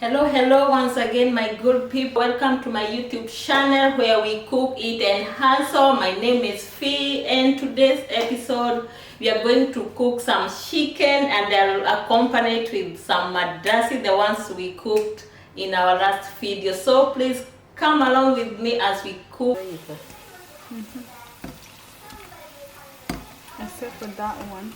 Hello once again, my good people. Welcome to my YouTube channel where we cook, eat and hustle. My name is Fee, and today's episode we are going to cook some chicken and I'll accompany it with some mandazi, the ones we cooked in our last video. So please come along with me as we cook. Except for that one.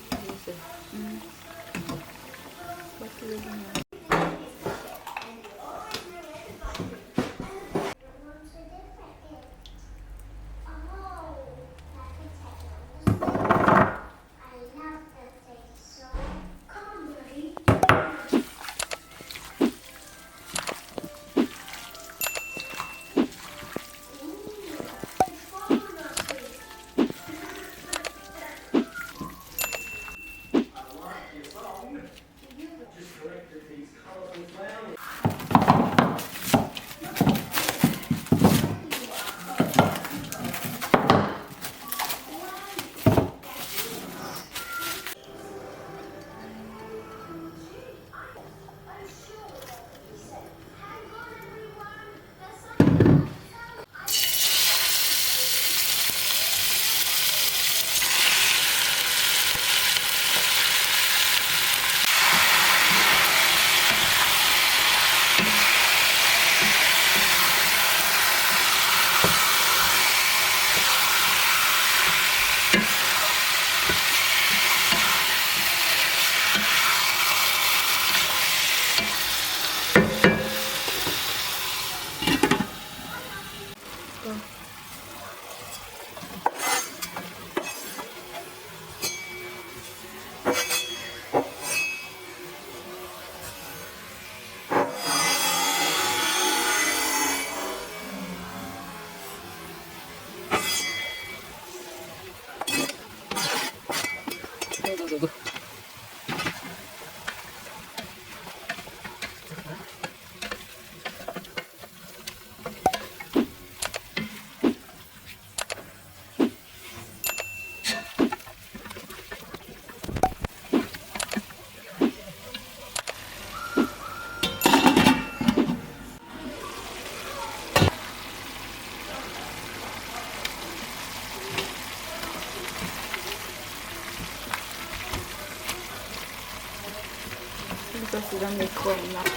Because you don't make well enough.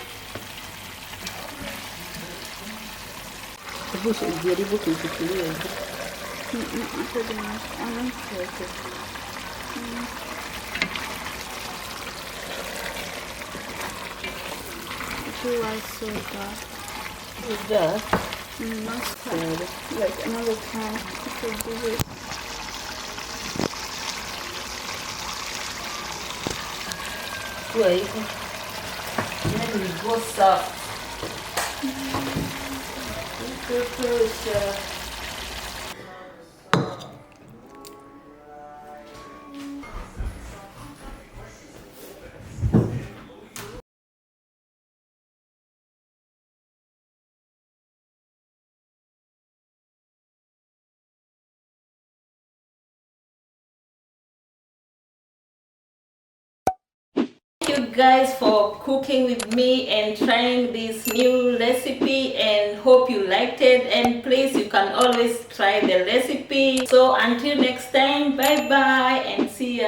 Bush is very booking to clear. Pretty much. I don't like it. She likes soda. Is that? Mustard. Like another time, you could do this. Wait, then we go soft. Thank you guys for cooking with me and trying this new recipe, and hope you liked it, and please, you can always try the recipe. So until next time, bye bye and see ya.